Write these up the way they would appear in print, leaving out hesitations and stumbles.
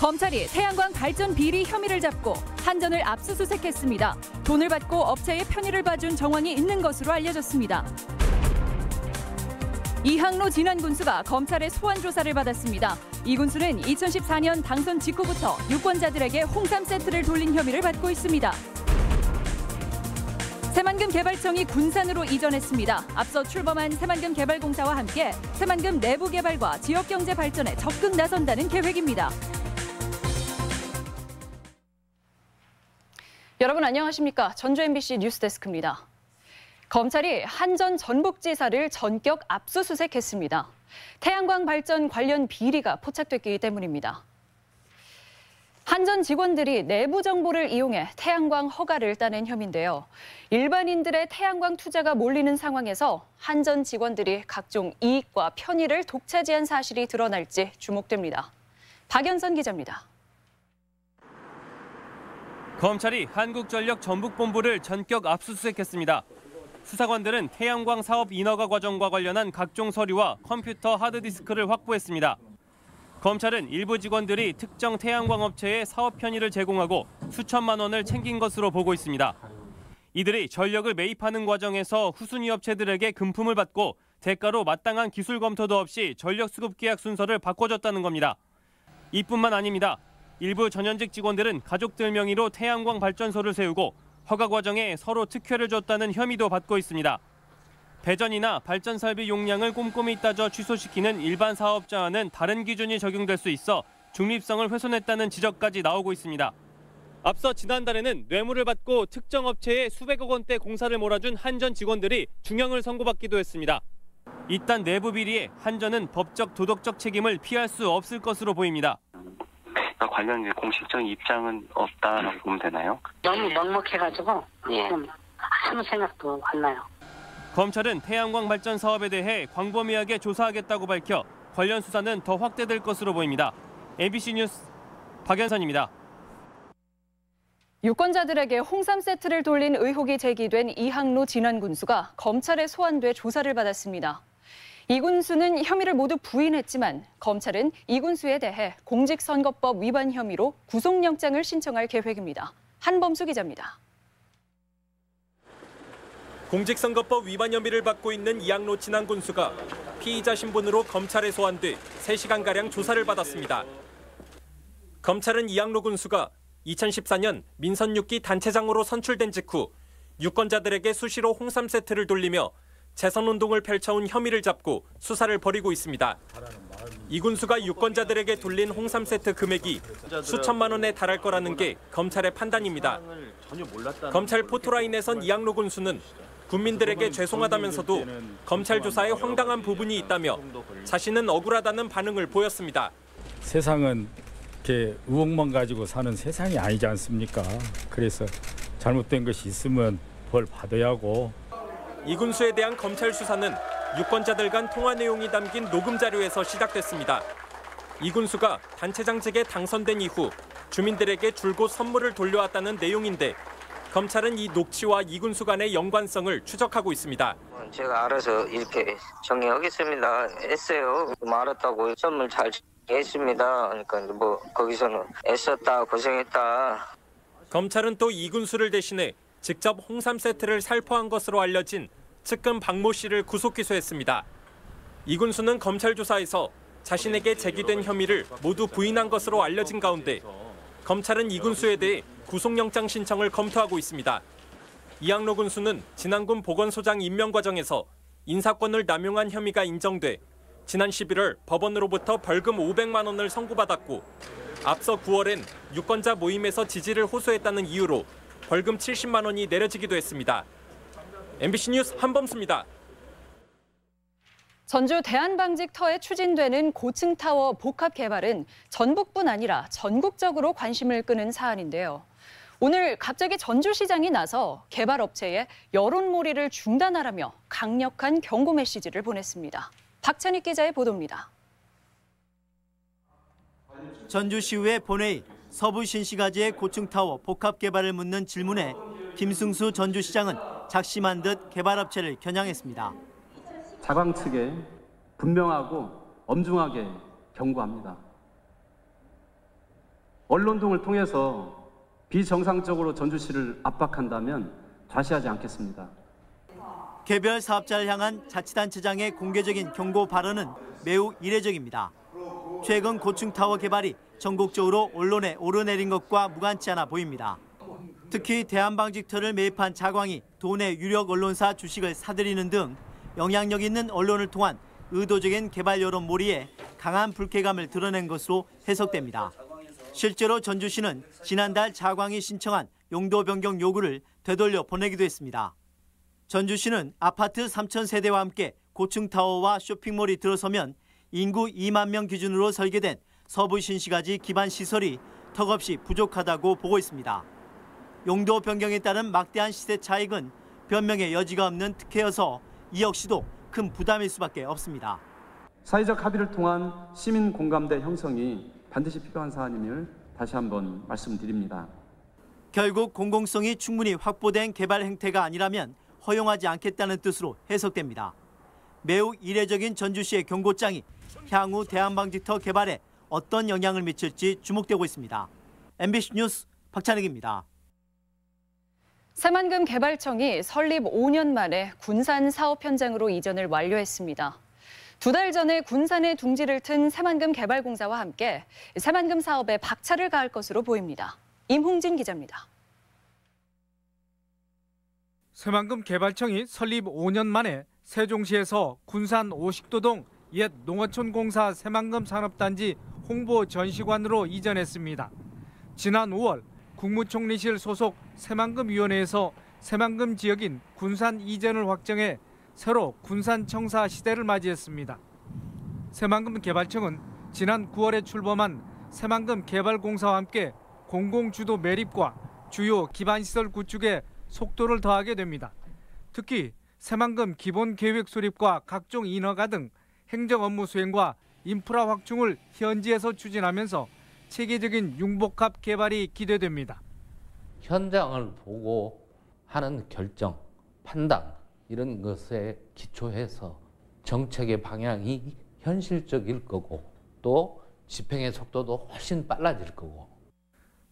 검찰이 태양광 발전 비리 혐의를 잡고 한전을 압수수색했습니다. 돈을 받고 업체의 편의를 봐준 정황이 있는 것으로 알려졌습니다. 이항로 진안 군수가 검찰의 소환 조사를 받았습니다. 이 군수는 2014년 당선 직후부터 유권자들에게 홍삼 세트를 돌린 혐의를 받고 있습니다. 새만금 개발청이 군산으로 이전했습니다. 앞서 출범한 새만금 개발공사와 함께 새만금 내부 개발과 지역경제 발전에 적극 나선다는 계획입니다. 여러분 안녕하십니까? 전주 MBC 뉴스데스크입니다. 검찰이 한전 전북지사를 전격 압수수색했습니다. 태양광 발전 관련 비리가 포착됐기 때문입니다. 한전 직원들이 내부 정보를 이용해 태양광 허가를 따낸 혐의인데요. 일반인들의 태양광 투자가 몰리는 상황에서 한전 직원들이 각종 이익과 편의를 독차지한 사실이 드러날지 주목됩니다. 박연선 기자입니다. 검찰이 한국전력 전북본부를 전격 압수수색했습니다. 수사관들은 태양광 사업 인허가 과정과 관련한 각종 서류와 컴퓨터 하드디스크를 확보했습니다. 검찰은 일부 직원들이 특정 태양광 업체에 사업 편의를 제공하고 수천만 원을 챙긴 것으로 보고 있습니다. 이들이 전력을 매입하는 과정에서 후순위 업체들에게 금품을 받고 대가로 마땅한 기술 검토도 없이 전력 수급 계약 순서를 바꿔줬다는 겁니다. 이뿐만 아닙니다. 일부 전현직 직원들은 가족들 명의로 태양광 발전소를 세우고 허가 과정에 서로 특혜를 줬다는 혐의도 받고 있습니다. 배전이나 발전 설비 용량을 꼼꼼히 따져 취소시키는 일반 사업자와는 다른 기준이 적용될 수 있어 중립성을 훼손했다는 지적까지 나오고 있습니다. 앞서 지난달에는 뇌물을 받고 특정 업체에 수백억 원대 공사를 몰아준 한전 직원들이 중형을 선고받기도 했습니다. 이딴 내부 비리에 한전은 법적 도덕적 책임을 피할 수 없을 것으로 보입니다. 관련 공식적인 입장은 없다라고 보면 되나요? 너무 먹먹해가지고 지금 아무 생각도 안 나요. 검찰은 태양광 발전 사업에 대해 광범위하게 조사하겠다고 밝혀 관련 수사는 더 확대될 것으로 보입니다. MBC 뉴스 박연선입니다. 유권자들에게 홍삼 세트를 돌린 의혹이 제기된 이항로 진안 군수가 검찰에 소환돼 조사를 받았습니다. 이 군수는 혐의를 모두 부인했지만 검찰은 이 군수에 대해 공직선거법 위반 혐의로 구속영장을 신청할 계획입니다. 한범수 기자입니다. 공직선거법 위반 혐의를 받고 있는 이항로 진안 군수가 피의자 신분으로 검찰에 소환돼 3시간가량 조사를 받았습니다. 검찰은 이항로 군수가 2014년 민선 6기 단체장으로 선출된 직후 유권자들에게 수시로 홍삼 세트를 돌리며 재선운동을 펼쳐온 혐의를 잡고 수사를 벌이고 있습니다. 이 군수가 유권자들에게 돌린 홍삼 세트 금액이 수천만 원에 달할 거라는 게 검찰의 판단입니다. 검찰 포토라인에선 이항로 군수는 국민들에게 죄송하다면서도 검찰 조사에 황당한 부분이 있다며 자신은 억울하다는 반응을 보였습니다. 세상은 이렇게 의혹만 가지고 사는 세상이 아니지 않습니까? 그래서 잘못된 것이 있으면 벌 받아야 하고. 이 군수에 대한 검찰 수사는 유권자들 간 통화 내용이 담긴 녹음 자료에서 시작됐습니다. 이 군수가 단체장직에 당선된 이후 주민들에게 줄곧 선물을 돌려왔다는 내용인데 검찰은 이 녹취와 이 군수 간의 연관성을 추적하고 있습니다. 제가 알아서 이렇게 정리하겠습니다. 했어요. 알았다고 선물 잘 했습니다. 그러니까 뭐 거기서는 애썼다 고생했다. 검찰은 또 이 군수를 대신해 직접 홍삼 세트를 살포한 것으로 알려진 측근 박모 씨를 구속 기소했습니다. 이 군수는 검찰 조사에서 자신에게 제기된 혐의를 모두 부인한 것으로 알려진 가운데 검찰은 이 군수에 대해 구속영장 신청을 검토하고 있습니다. 이항로 군수는 진안군 보건소장 임명 과정에서 인사권을 남용한 혐의가 인정돼 지난 11월 법원으로부터 벌금 500만 원을 선고받았고 앞서 9월엔 유권자 모임에서 지지를 호소했다는 이유로 벌금 70만 원이 내려지기도 했습니다. MBC 뉴스 한범수입니다. 전주 대한방직터에 추진되는 고층 타워 복합 개발은 전북뿐 아니라 전국적으로 관심을 끄는 사안인데요. 오늘 갑자기 전주시장이 나서 개발업체에 여론몰이를 중단하라며 강력한 경고 메시지를 보냈습니다. 박찬익 기자의 보도입니다. 전주시의회 본회의 서부 신시가지의 고층 타워 복합 개발을 묻는 질문에 김승수 전주시장은 작심한 듯 개발업체를 겨냥했습니다. 자광 측에 분명하고 엄중하게 경고합니다. 언론 등을 통해서 비정상적으로 전주시를 압박한다면 과시하지 않겠습니다. 개별 사업자를 향한 자치단체장의 공개적인 경고 발언은 매우 이례적입니다. 최근 고층타워 개발이 전국적으로 언론에 오르내린 것과 무관치 않아 보입니다. 특히 대한방직터를 매입한 자광이 도내 유력 언론사 주식을 사들이는 등 영향력 있는 언론을 통한 의도적인 개발 여론몰이에 강한 불쾌감을 드러낸 것으로 해석됩니다. 실제로 전주시는 지난달 자광이 신청한 용도 변경 요구를 되돌려 보내기도 했습니다. 전주시는 아파트 3,000세대와 함께 고층타워와 쇼핑몰이 들어서면 인구 2만 명 기준으로 설계된 서부 신시가지 기반 시설이 턱없이 부족하다고 보고 있습니다. 용도 변경에 따른 막대한 시세 차익은 변명의 여지가 없는 특혜여서 이 역시도 큰 부담일 수밖에 없습니다. 사회적 합의를 통한 시민 공감대 형성이 반드시 필요한 사안임을 다시 한번 말씀드립니다. 결국 공공성이 충분히 확보된 개발 행태가 아니라면 허용하지 않겠다는 뜻으로 해석됩니다. 매우 이례적인 전주시의 경고장이 향후 대한방직터 개발에 어떤 영향을 미칠지 주목되고 있습니다. MBC 뉴스 박찬익입니다. 새만금 개발청이 설립 5년 만에 군산 사업 현장으로 이전을 완료했습니다. 2달 전에 군산에 둥지를 튼 새만금 개발공사와 함께 새만금 사업에 박차를 가할 것으로 보입니다. 임홍진 기자입니다. 새만금 개발청이 설립 5년 만에 세종시에서 군산 오식도동 옛 농어촌 공사 새만금 산업단지 홍보 전시관으로 이전했습니다. 지난 5월 국무총리실 소속 새만금위원회에서 새만금 지역인 군산 이전을 확정해 새로 군산청사 시대를 맞이했습니다. 새만금 개발청은 지난 9월에 출범한 새만금 개발공사와 함께 공공주도 매립과 주요 기반시설 구축에 속도를 더하게 됩니다. 특히 새만금 기본계획 수립과 각종 인허가 등 행정 업무 수행과 인프라 확충을 현지에서 추진하면서 체계적인 융복합 개발이 기대됩니다. 현장을 보고 하는 결정, 판단 이런 것에 기초해서 정책의 방향이 현실적일 거고 또 집행의 속도도 훨씬 빨라질 거고.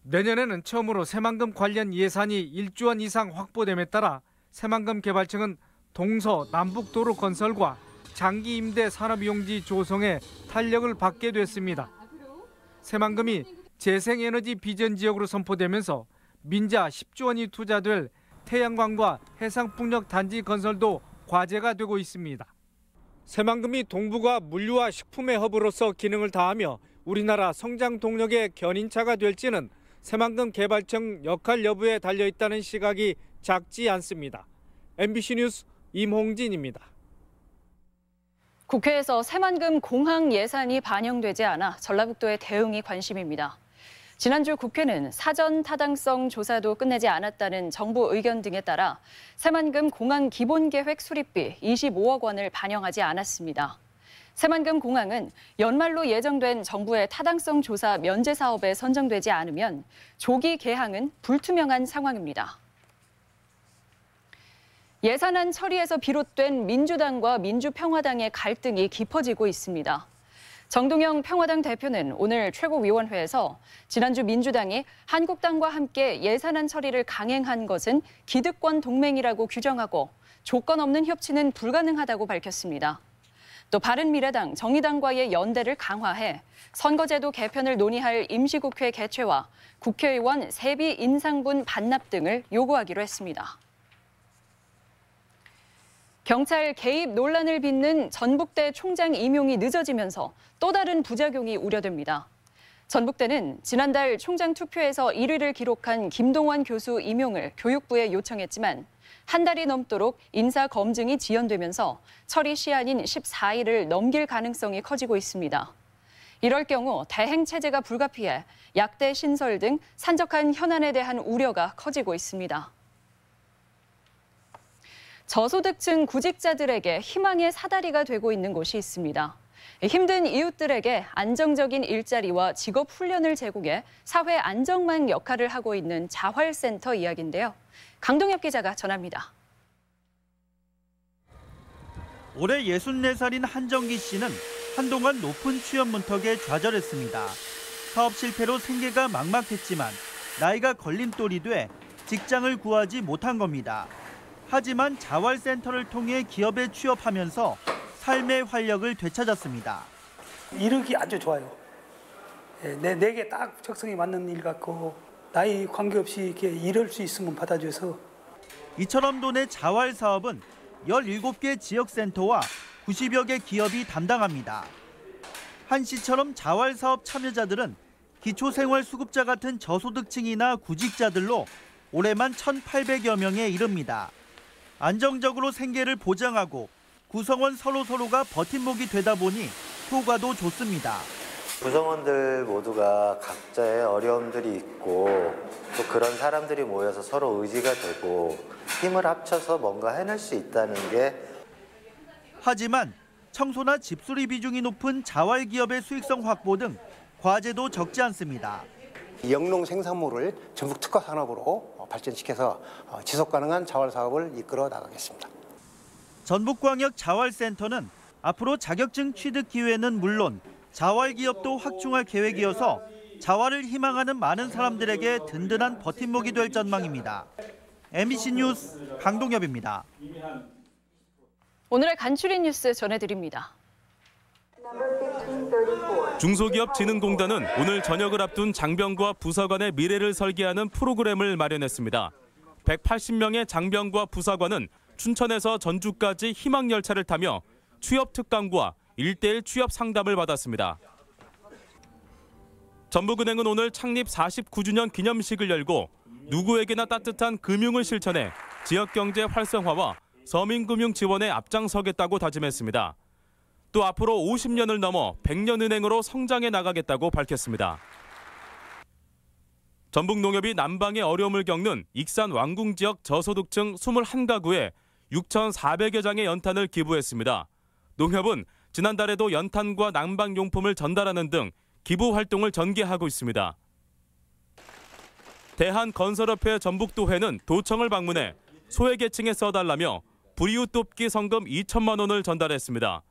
내년에는 처음으로 새만금 관련 예산이 1조 원 이상 확보됨에 따라 새만금 개발청은 동서 남북도로 건설과 장기 임대 산업용지 조성에 탄력을 받게 됐습니다. 새만금이 재생에너지 비전 지역으로 선포되면서 민자 10조 원이 투자될 태양광과 해상풍력 단지 건설도 과제가 되고 있습니다. 새만금이 동북아 물류와 식품의 허브로서 기능을 다하며 우리나라 성장 동력의 견인차가 될지는 새만금 개발청 역할 여부에 달려있다는 시각이 작지 않습니다. MBC 뉴스 임홍진입니다. 국회에서 새만금 공항 예산이 반영되지 않아 전라북도의 대응이 관심입니다. 지난주 국회는 사전 타당성 조사도 끝내지 않았다는 정부 의견 등에 따라 새만금 공항 기본계획 수립비 25억 원을 반영하지 않았습니다. 새만금 공항은 연말로 예정된 정부의 타당성 조사 면제 사업에 선정되지 않으면 조기 개항은 불투명한 상황입니다. 예산안 처리에서 비롯된 민주당과 민주평화당의 갈등이 깊어지고 있습니다. 정동영 평화당 대표는 오늘 최고위원회에서 지난주 민주당이 한국당과 함께 예산안 처리를 강행한 것은 기득권 동맹이라고 규정하고 조건 없는 협치는 불가능하다고 밝혔습니다. 또 바른미래당, 정의당과의 연대를 강화해 선거제도 개편을 논의할 임시국회 개최와 국회의원 세비 인상분 반납 등을 요구하기로 했습니다. 경찰 개입 논란을 빚는 전북대 총장 임용이 늦어지면서 또 다른 부작용이 우려됩니다. 전북대는 지난달 총장 투표에서 1위를 기록한 김동원 교수 임용을 교육부에 요청했지만 한 달이 넘도록 인사 검증이 지연되면서 처리 시한인 14일을 넘길 가능성이 커지고 있습니다. 이럴 경우 대행 체제가 불가피해 약대 신설 등 산적한 현안에 대한 우려가 커지고 있습니다. 저소득층 구직자들에게 희망의 사다리가 되고 있는 곳이 있습니다. 힘든 이웃들에게 안정적인 일자리와 직업 훈련을 제공해 사회 안정망 역할을 하고 있는 자활센터 이야기인데요. 강동엽 기자가 전합니다. 올해 64살인 한정기 씨는 한동안 높은 취업 문턱에 좌절했습니다. 사업 실패로 생계가 막막했지만 나이가 걸림돌이 돼 직장을 구하지 못한 겁니다. 하지만 자활센터를 통해 기업에 취업하면서 삶의 활력을 되찾았습니다. 이르기 아주 좋아요. 내게 딱 적성에 맞는 일 같고 나이 관계없이 이렇게 일할 수 있으면 받아줘서. 이처럼 돈의 자활 사업은 17개 지역센터와 90여 개 기업이 담당합니다. 한 씨처럼 자활 사업 참여자들은 기초생활수급자 같은 저소득층이나 구직자들로 올해만 1,800여 명에 이릅니다. 안정적으로 생계를 보장하고 구성원 서로가 버팀목이 되다 보니 효과도 좋습니다. 구성원들 모두가 각자의 어려움들이 있고 또 그런 사람들이 모여서 서로 의지가 되고 힘을 합쳐서 뭔가 해낼 수 있다는 게. 하지만 청소나 집수리 비중이 높은 자활기업의 수익성 확보 등 과제도 적지 않습니다. 영농 생산물을 전북 특화 산업으로 발전시켜서 지속 가능한 자활 사업을 이끌어 나가겠습니다. 전북광역 자활센터는 앞으로 자격증 취득 기회는 물론 자활기업도 확충할 계획이어서 자활을 희망하는 많은 사람들에게 든든한 버팀목이 될 전망입니다. MBC 뉴스 강동엽입니다. 오늘의 간추린 뉴스 전해드립니다. 중소기업진흥공단은 오늘 저녁을 앞둔 장병과 부사관의 미래를 설계하는 프로그램을 마련했습니다. 180명의 장병과 부사관은 춘천에서 전주까지 희망열차를 타며 취업 특강과 1:1 취업 상담을 받았습니다. 전북은행은 오늘 창립 49주년 기념식을 열고 누구에게나 따뜻한 금융을 실천해 지역경제 활성화와 서민금융 지원에 앞장서겠다고 다짐했습니다. 또 앞으로 50년을 넘어 100년은행으로 성장해 나가겠다고 밝혔습니다. 전북농협이 난방의 어려움을 겪는 익산 왕궁 지역 저소득층 21가구에 6,400여 장의 연탄을 기부했습니다. 농협은 지난달에도 연탄과 난방용품을 전달하는 등 기부 활동을 전개하고 있습니다. 대한건설협회 전북도회는 도청을 방문해 소외계층에 써달라며 불이웃 돕기 성금 2천만 원을 전달했습니다.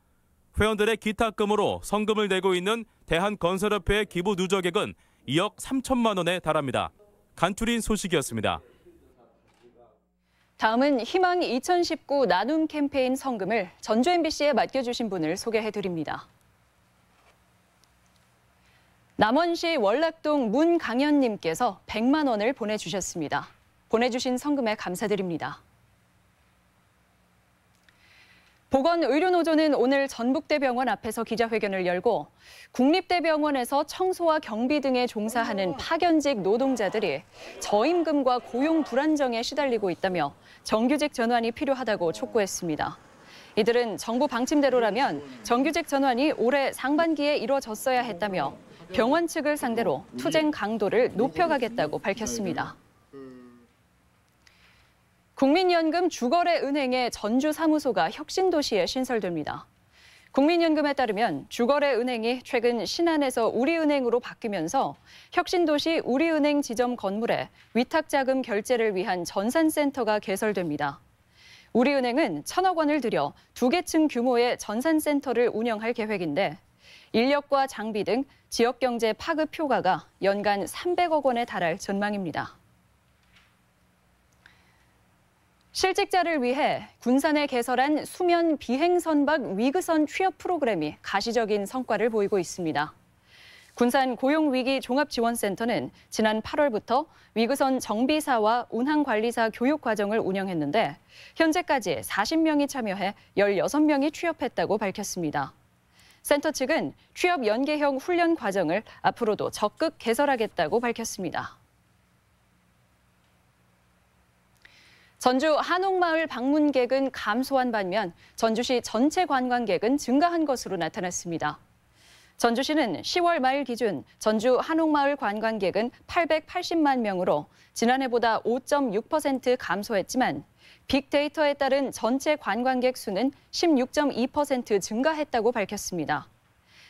회원들의 기탁금으로 성금을 내고 있는 대한건설협회의 기부 누적액은 2억 3천만 원에 달합니다. 간추린 소식이었습니다. 다음은 희망 2019 나눔 캠페인 성금을 전주 MBC에 맡겨주신 분을 소개해드립니다. 남원시 월락동 문강현님께서 100만 원을 보내주셨습니다. 보내주신 성금에 감사드립니다. 보건의료노조는 오늘 전북대병원 앞에서 기자회견을 열고 국립대병원에서 청소와 경비 등에 종사하는 파견직 노동자들이 저임금과 고용 불안정에 시달리고 있다며 정규직 전환이 필요하다고 촉구했습니다. 이들은 정부 방침대로라면 정규직 전환이 올해 상반기에 이루어졌어야 했다며 병원 측을 상대로 투쟁 강도를 높여가겠다고 밝혔습니다. 국민연금 주거래은행의 전주 사무소가 혁신도시에 신설됩니다. 국민연금에 따르면 주거래은행이 최근 신안에서 우리은행으로 바뀌면서 혁신도시 우리은행 지점 건물에 위탁자금 결제를 위한 전산센터가 개설됩니다. 우리은행은 1,000억 원을 들여 2개 층 규모의 전산센터를 운영할 계획인데 인력과 장비 등 지역경제 파급 효과가 연간 300억 원에 달할 전망입니다. 실직자를 위해 군산에 개설한 수면 비행선박 위그선 취업 프로그램이 가시적인 성과를 보이고 있습니다. 군산 고용위기 종합지원센터는 지난 8월부터 위그선 정비사와 운항관리사 교육 과정을 운영했는데 현재까지 40명이 참여해 16명이 취업했다고 밝혔습니다. 센터 측은 취업 연계형 훈련 과정을 앞으로도 적극 개설하겠다고 밝혔습니다. 전주 한옥마을 방문객은 감소한 반면 전주시 전체 관광객은 증가한 것으로 나타났습니다. 전주시는 10월 말 기준 전주 한옥마을 관광객은 880만 명으로 지난해보다 5.6% 감소했지만 빅데이터에 따른 전체 관광객 수는 16.2% 증가했다고 밝혔습니다.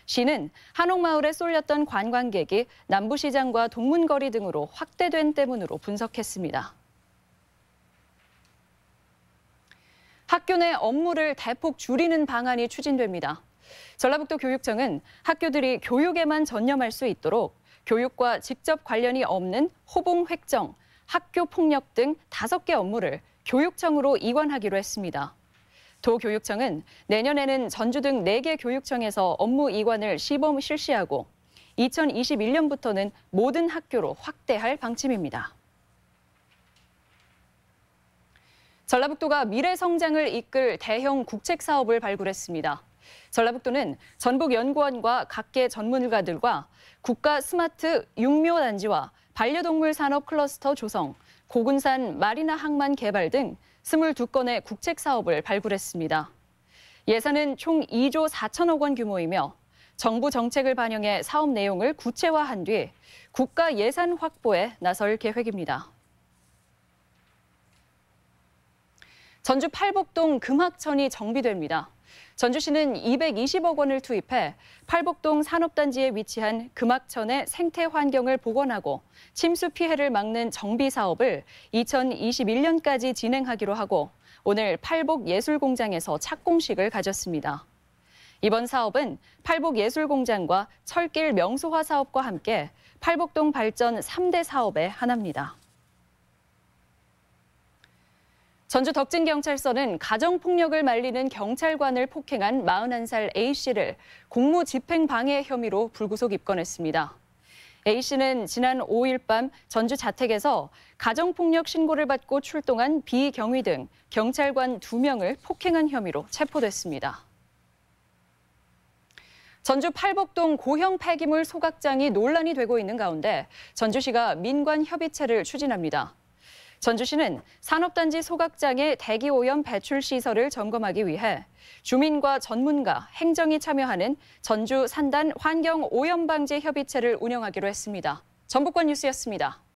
시는 한옥마을에 쏠렸던 관광객이 남부시장과 동문거리 등으로 확대된 때문으로 분석했습니다. 학교 내 업무를 대폭 줄이는 방안이 추진됩니다. 전라북도 교육청은 학교들이 교육에만 전념할 수 있도록 교육과 직접 관련이 없는 호봉 획정, 학교 폭력 등 5개 업무를 교육청으로 이관하기로 했습니다. 도교육청은 내년에는 전주 등 4개 교육청에서 업무 이관을 시범 실시하고 2021년부터는 모든 학교로 확대할 방침입니다. 전라북도가 미래 성장을 이끌 대형 국책 사업을 발굴했습니다. 전라북도는 전북연구원과 각계 전문가들과 국가 스마트 육묘단지와 반려동물 산업 클러스터 조성, 고군산 마리나 항만 개발 등 22건의 국책 사업을 발굴했습니다. 예산은 총 2조 4천억 원 규모이며 정부 정책을 반영해 사업 내용을 구체화한 뒤 국가 예산 확보에 나설 계획입니다. 전주 팔복동 금학천이 정비됩니다. 전주시는 220억 원을 투입해 팔복동 산업단지에 위치한 금학천의 생태 환경을 복원하고 침수 피해를 막는 정비 사업을 2021년까지 진행하기로 하고 오늘 팔복예술공장에서 착공식을 가졌습니다. 이번 사업은 팔복예술공장과 철길 명소화 사업과 함께 팔복동 발전 3대 사업의 하나입니다. 전주 덕진경찰서는 가정폭력을 말리는 경찰관을 폭행한 41살 A씨를 공무집행방해 혐의로 불구속 입건했습니다. A씨는 지난 5일 밤 전주 자택에서 가정폭력 신고를 받고 출동한 비경위 등 경찰관 2명을 폭행한 혐의로 체포됐습니다. 전주 팔복동 고형 폐기물 소각장이 논란이 되고 있는 가운데 전주시가 민관협의체를 추진합니다. 전주시는 산업단지 소각장의 대기오염 배출 시설을 점검하기 위해 주민과 전문가, 행정이 참여하는 전주 산단 환경오염방지 협의체를 운영하기로 했습니다. 전북권 뉴스였습니다.